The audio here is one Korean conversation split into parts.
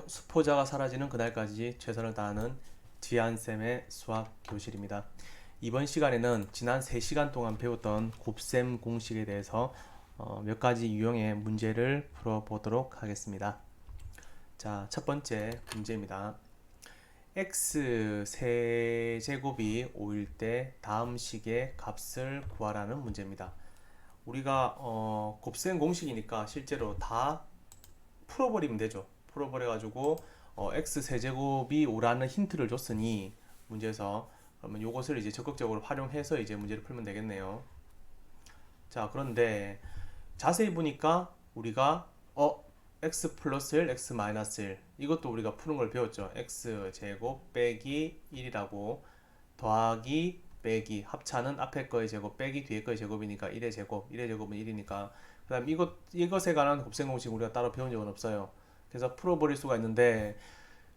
수포자가 사라지는 그날까지 최선을 다하는 지한쌤의 수학 교실입니다. 이번 시간에는 지난 3시간 동안 배웠던 곱셈 공식에 대해서 몇 가지 유형의 문제를 풀어보도록 하겠습니다. 자, 첫 번째 문제입니다. x 세제곱이 5일 때 다음 식의 값을 구하라는 문제입니다. 우리가 곱셈 공식이니까 실제로 다 풀어버리면 되죠. 풀어버려가지고 x 세제곱이 5라는 힌트를 줬으니 문제에서 그러면 이것을 이제 적극적으로 활용해서 이제 문제를 풀면 되겠네요. 자, 그런데 자세히 보니까 우리가 x 플러스 1, x 마이너스 1 이것도 우리가 푸는 걸 배웠죠. x 제곱 빼기 1이라고 더하기 빼기 합차는 앞에 거의 제곱 빼기 뒤에 거의 제곱이니까 1의 제곱 1의 제곱은 1이니까 그 다음 이것에 관한 곱셈 공식 우리가 따로 배운 적은 없어요. 그래서 풀어버릴 수가 있는데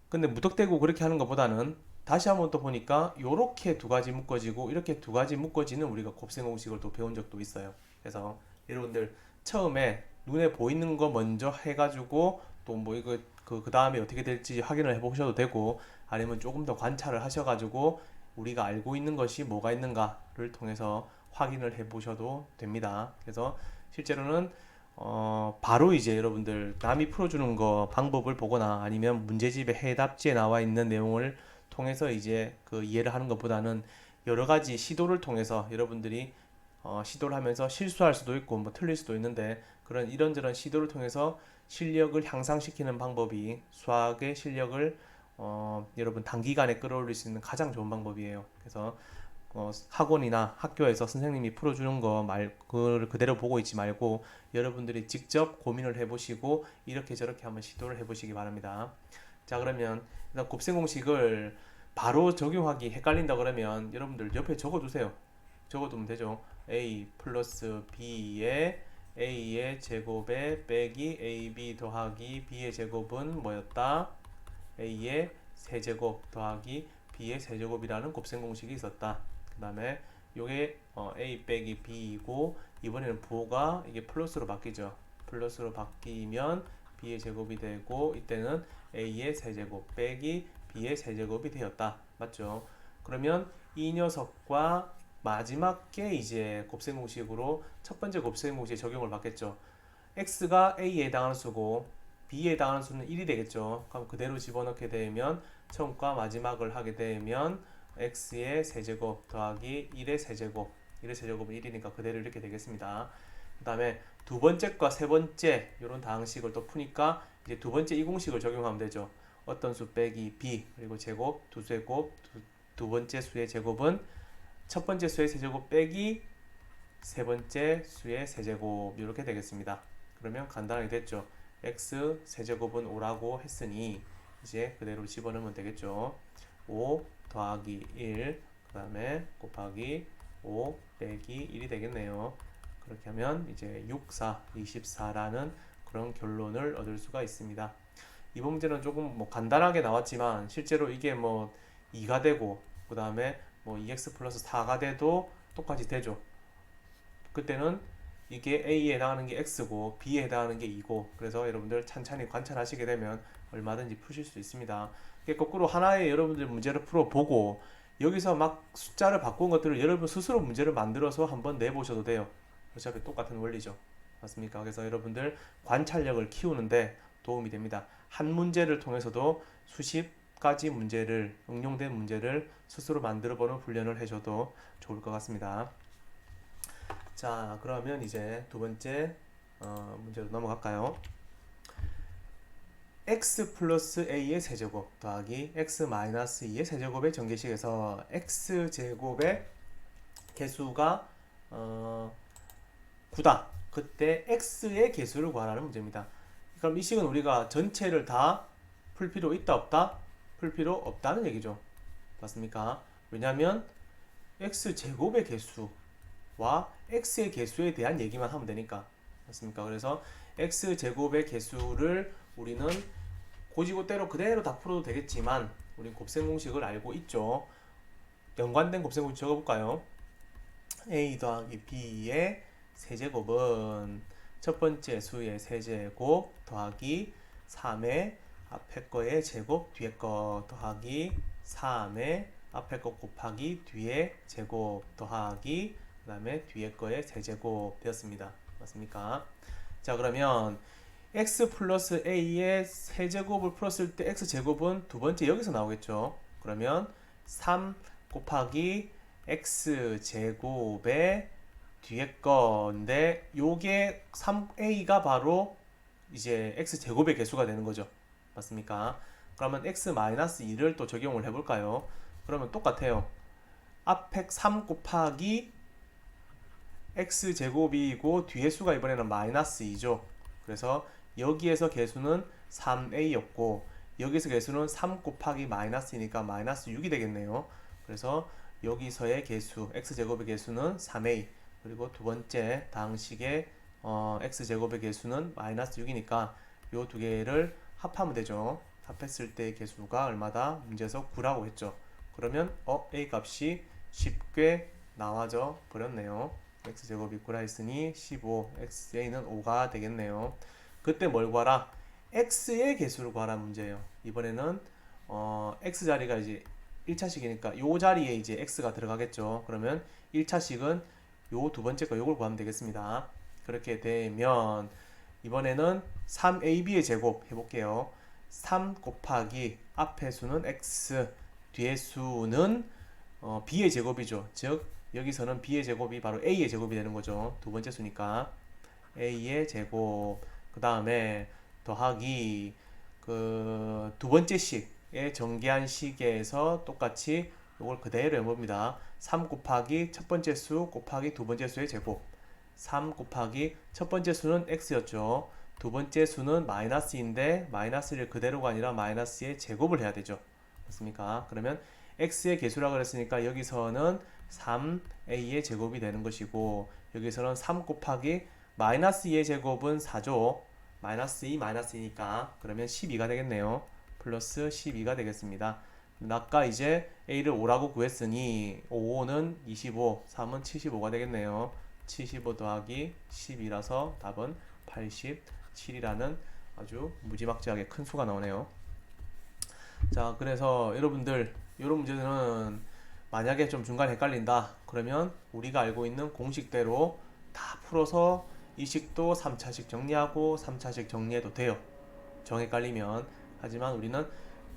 근데 무턱대고 그렇게 하는 것보다는 다시 한번 또 보니까 이렇게 두 가지 묶어지고 이렇게 두 가지 묶어지는 우리가 곱셈 공식을 또 배운 적도 있어요. 그래서 여러분들 처음에 눈에 보이는 거 먼저 해가지고 또 뭐 이거 그 다음에 어떻게 될지 확인을 해보셔도 되고 아니면 조금 더 관찰을 하셔가지고 우리가 알고 있는 것이 뭐가 있는가를 통해서 확인을 해보셔도 됩니다. 그래서 실제로는 바로 이제 여러분들 남이 풀어주는 거 방법을 보거나 아니면 문제집의 해답지에 나와 있는 내용을 통해서 이제 그 이해를 하는 것보다는 여러 가지 시도를 통해서 여러분들이 시도를 하면서 실수할 수도 있고 뭐 틀릴 수도 있는데 그런 이런저런 시도를 통해서 실력을 향상시키는 방법이 수학의 실력을 여러분 단기간에 끌어올릴 수 있는 가장 좋은 방법이에요. 그래서 학원이나 학교에서 선생님이 풀어주는 거 그걸 그대로 보고 있지 말고 여러분들이 직접 고민을 해보시고 이렇게 저렇게 한번 시도를 해보시기 바랍니다. 자, 그러면 일단 곱셈 공식을 바로 적용하기 헷갈린다 그러면 여러분들 옆에 적어두세요. 적어두면 되죠. a 플러스 b의 a의 제곱에 빼기 ab 더하기 b의 제곱은 뭐였다? a의 세제곱 더하기 b의 세제곱이라는 곱셈 공식이 있었다. 그 다음에 요게 a 빼기 b이고 이번에는 부호가 이게 플러스로 바뀌죠. 플러스로 바뀌면 b의 제곱이 되고 이때는 a의 세제곱 빼기 b의 세제곱이 되었다. 맞죠? 그러면 이 녀석과 마지막 게 이제 곱셈 공식으로 첫 번째 곱셈 공식에 적용을 받겠죠. x가 a에 해당하는 수고 b에 해당하는 수는 1이 되겠죠. 그럼 그대로 집어넣게 되면 처음과 마지막을 하게 되면 x의 세제곱 더하기 1의 세제곱 1의 세제곱은 1이니까 그대로 이렇게 되겠습니다. 그 다음에 두 번째과 세 번째 이런 다항식을 또 푸니까 이제 두 번째 이 공식을 적용하면 되죠. 어떤 수 빼기 b 그리고 제곱 두 수의 곱 두 번째 수의 제곱은 첫 번째 수의 세제곱 빼기 세 번째 수의 세제곱 이렇게 되겠습니다. 그러면 간단하게 됐죠. x 세제곱은 5라고 했으니 이제 그대로 집어넣으면 되겠죠. 5 더하기 1 그 다음에 곱하기 5 빼기 1이 되겠네요. 그렇게 하면 이제 6, 4, 24라는 그런 결론을 얻을 수가 있습니다. 이번 문제는 조금 뭐 간단하게 나왔지만 실제로 이게 뭐 2가 되고 그 다음에 뭐 2x 플러스 4가 돼도 똑같이 되죠. 그때는 이게 A에 해당하는 게 X고 B에 해당하는 게 2고 그래서 여러분들 찬찬히 관찰하시게 되면 얼마든지 푸실 수 있습니다. 거꾸로 하나의 여러분들 문제를 풀어보고 여기서 막 숫자를 바꾼 것들을 여러분 스스로 문제를 만들어서 한번 내보셔도 돼요. 어차피 똑같은 원리죠. 맞습니까? 그래서 여러분들 관찰력을 키우는데 도움이 됩니다. 한 문제를 통해서도 수십 가지 문제를 응용된 문제를 스스로 만들어보는 훈련을 해줘도 좋을 것 같습니다. 자, 그러면 이제 두 번째 문제로 넘어갈까요? x 플러스 a의 세제곱 더하기 x 마이너스 2의 세제곱의 전개식에서 x제곱의 개수가 9다. 그때 x의 개수를 구하라는 문제입니다. 그럼 이 식은 우리가 전체를 다 풀 필요 있다 없다? 풀 필요 없다는 얘기죠. 맞습니까? 왜냐하면 x제곱의 개수와 x의 개수에 대한 얘기만 하면 되니까. 맞습니까? 그래서 x제곱의 개수를 우리는 고지고대로 그대로 다 풀어도 되겠지만 우린 곱셈 공식을 알고 있죠. 연관된 곱셈 공식 적어볼까요? a 더하기 b의 세제곱은 첫 번째 수의 세제곱 더하기 3의 앞에 거의 제곱, 뒤에 거 더하기 3의 앞에 거 곱하기 뒤에 제곱 더하기 그 다음에 뒤에 거의 세제곱 되었습니다. 맞습니까? 자, 그러면 x 플러스 a의 세제곱을 풀었을 때 x제곱은 두 번째 여기서 나오겠죠. 그러면 3 곱하기 x제곱의 뒤에 건데 요게 3a가 바로 이제 x제곱의 개수가 되는 거죠. 맞습니까? 그러면 x-2를 또 적용을 해볼까요? 그러면 똑같아요. 앞에 3 곱하기 x제곱이고 뒤에 수가 이번에는 마이너스 2죠. 그래서 여기에서 개수는 3a였고 여기서 개수는 3 곱하기 마이너스이니까 마이너스 6이 되겠네요. 그래서 여기서의 개수, x제곱의 개수는 3a 그리고 두 번째 다항식의 x제곱의 개수는 마이너스 6이니까 요 두 개를 합하면 되죠. 합했을 때 개수가 얼마다? 문제에서 9라고 했죠. 그러면 a 값이 쉽게 나와져 버렸네요. x제곱이 9라 했으니 15, xa는 5가 되겠네요. 그때 뭘 구하라? x의 개수를 구하라 문제예요. 이번에는 x자리가 이제 1차식이니까 요 자리에 이제 x가 들어가겠죠. 그러면 1차식은 요 두 번째 거 요걸 구하면 되겠습니다. 그렇게 되면 이번에는 3ab의 제곱 해볼게요. 3 곱하기 앞의 수는 x, 뒤의 수는 b의 제곱이죠. 즉 여기서는 b의 제곱이 바로 a의 제곱이 되는 거죠. 두 번째 수니까 a의 제곱 그 다음에 더하기 그 두 번째 식의 정계한 식에서 똑같이 이걸 그대로 해봅니다. 3 곱하기 첫 번째 수 곱하기 두 번째 수의 제곱 3 곱하기 첫 번째 수는 x였죠. 두 번째 수는 마이너스인데 마이너스를 그대로가 아니라 마이너스의 제곱을 해야 되죠. 맞습니까? 그러면 x의 개수라고 그랬으니까 여기서는 3a의 제곱이 되는 것이고 여기서는 3 곱하기 마이너스 2의 제곱은 4죠. 마이너스 2 마이너스 2니까 그러면 12가 되겠네요. 플러스 12가 되겠습니다. 아까 이제 a를 5라고 구했으니 5는 25, 3은 75가 되겠네요. 75 더하기 10이라서 답은 87이라는 아주 무지막지하게 큰 수가 나오네요. 자, 그래서 여러분들 이런 문제는 만약에 좀 중간에 헷갈린다 그러면 우리가 알고 있는 공식대로 다 풀어서 이 식도 3차식 정리하고 3차식 정리해도 돼요. 정 헷갈리면. 하지만 우리는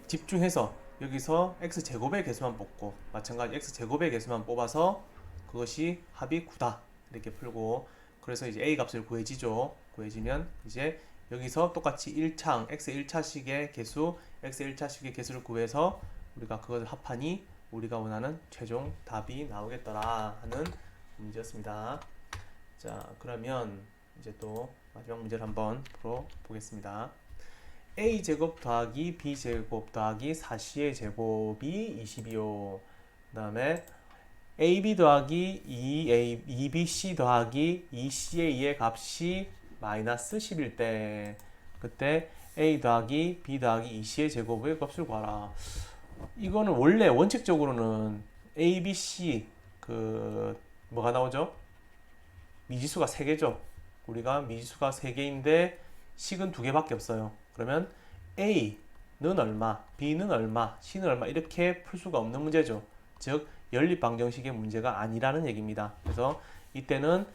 집중해서 여기서 x제곱의 개수만 뽑고 마찬가지 x제곱의 개수만 뽑아서 그것이 합이 9다 이렇게 풀고 그래서 이제 a 값을 구해지죠. 구해지면 이제 여기서 똑같이 1창 x 1차식의 개수 x 1차식의 개수를 구해서 우리가 그것을 합하니 우리가 원하는 최종 답이 나오겠더라 하는 문제였습니다. 자, 그러면 이제 또 마지막 문제를 한번 풀어 보겠습니다. a제곱 더하기 b제곱 더하기 4c의 제곱이 20이요. 그 다음에 ab 더하기 2bc 더하기 2ca의 값이 마이너스 10일 때 그때 a 더하기 b 더하기 2c의 제곱의 값을 구하라. 이거는 원래 원칙적으로는 a, b, c 그 뭐가 나오죠? 미지수가 3개죠. 우리가 미지수가 3개인데 식은 2개밖에 없어요. 그러면 A는 얼마, B는 얼마, C는 얼마 이렇게 풀 수가 없는 문제죠. 즉 연립방정식의 문제가 아니라는 얘기입니다. 그래서 이때는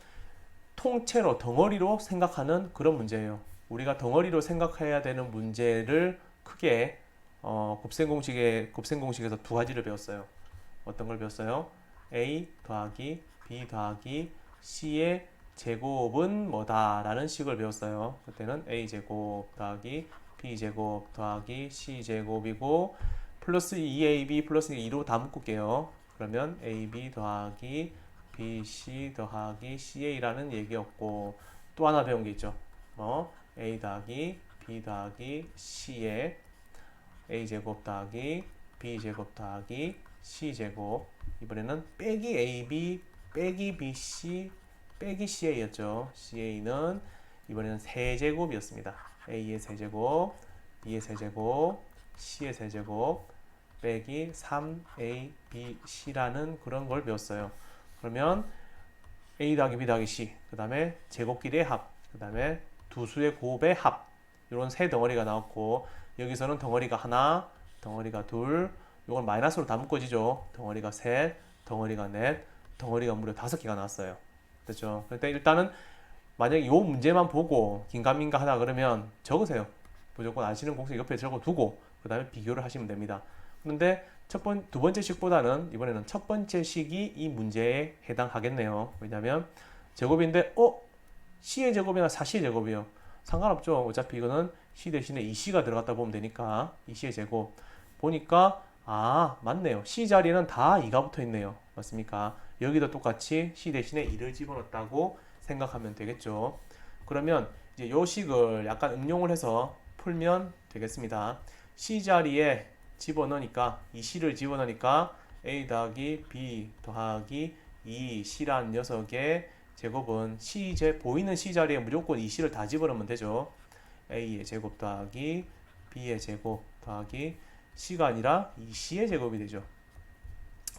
통째로 덩어리로 생각하는 그런 문제예요. 우리가 덩어리로 생각해야 되는 문제를 크게 곱셈공식에서 두 가지를 배웠어요. 어떤 걸 배웠어요? A 더하기 B 더하기 C의 제곱은 뭐다 라는 식을 배웠어요. 그때는 a제곱 더하기 b제곱 더하기 c제곱이고 플러스 2ab 플러스 2로 다 묶을게요. 그러면 ab 더하기 bc 더하기 ca라는 얘기였고 또 하나 배운 게 있죠. a 더하기 b 더하기 c에 a제곱 더하기 b제곱 더하기 c제곱 이번에는 빼기 ab 빼기 bc 빼기 CA였죠. CA는 이번에는 세제곱이었습니다. A의 세제곱, B의 세제곱, C의 세제곱 빼기 3A, B, C라는 그런 걸 배웠어요. 그러면 A 더하기 B 더하기 C, 그 다음에 제곱끼리의 합, 그 다음에 두 수의 곱의 합 이런 세 덩어리가 나왔고 여기서는 덩어리가 하나, 덩어리가 둘, 요건 마이너스로 다 묶어지죠. 덩어리가 셋, 덩어리가 넷, 덩어리가 무려 5개가 나왔어요. 됐죠? 그때 일단은 만약에 요 문제만 보고 긴가민가 하다 그러면 적으세요. 무조건 아시는 공식 옆에 적어두고 그 다음에 비교를 하시면 됩니다. 그런데 두 번째 식보다는 이번에는 첫 번째 식이 이 문제에 해당하겠네요. 왜냐하면 제곱인데 C의 제곱이나 4C의 제곱이요. 상관없죠. 어차피 이거는 C 대신에 2C가 들어갔다 보면 되니까 2C의 제곱 보니까 맞네요. C 자리는 다 2가 붙어 있네요. 맞습니까? 여기도 똑같이 C 대신에 2를 집어넣었다고 생각하면 되겠죠. 그러면 이제 요 식을 약간 응용을 해서 풀면 되겠습니다. C 자리에 집어넣으니까 2C를 집어넣으니까 A 더하기 B 더하기 2C란 녀석의 제곱은 보이는 C 자리에 무조건 2C를 다 집어넣으면 되죠. A의 제곱 더하기 B의 제곱 더하기 C가 아니라 2C의 제곱이 되죠.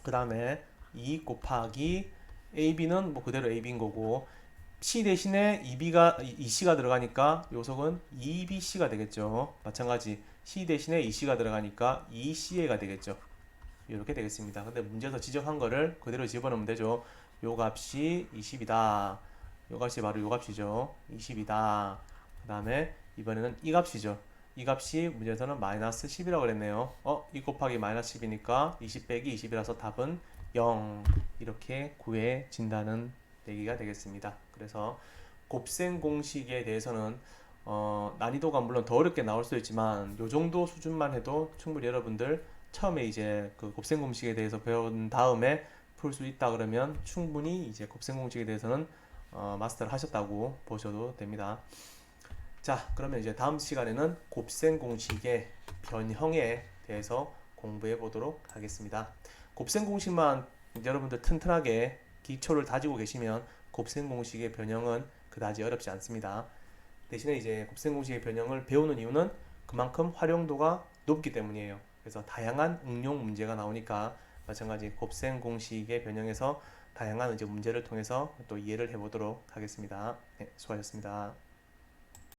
그 다음에 2 곱하기 AB는 뭐 그대로 AB인 거고 C 대신에 2C가 들어가니까 요속은 2BC가 되겠죠. 마찬가지 C 대신에 2C가 들어가니까 2CA가 되겠죠. 이렇게 되겠습니다. 근데 문제에서 지적한 거를 그대로 집어넣으면 되죠. 요 값이 20이다. 요 값이 바로 요 값이죠. 20이다. 그 다음에 이번에는 이 값이죠. 이 값이 문제에서는 마이너스 10이라고 그랬네요. 2 곱하기 마이너스 10이니까 20 빼기 20이라서 답은 0 이렇게 구해진다는 얘기가 되겠습니다. 그래서 곱셈 공식에 대해서는 난이도가 물론 더 어렵게 나올 수도 있지만 요 정도 수준만 해도 충분히 여러분들 처음에 이제 그 곱셈 공식에 대해서 배운 다음에 풀 수 있다 그러면 충분히 이제 곱셈 공식에 대해서는 마스터를 하셨다고 보셔도 됩니다. 자, 그러면 이제 다음 시간에는 곱셈 공식의 변형에 대해서 공부해 보도록 하겠습니다. 곱셈 공식만 여러분들 튼튼하게 기초를 다지고 계시면 곱셈 공식의 변형은 그다지 어렵지 않습니다. 대신에 이제 곱셈 공식의 변형을 배우는 이유는 그만큼 활용도가 높기 때문이에요. 그래서 다양한 응용 문제가 나오니까 마찬가지 곱셈 공식의 변형에서 다양한 이제 문제를 통해서 또 이해를 해보도록 하겠습니다. 네, 수고하셨습니다.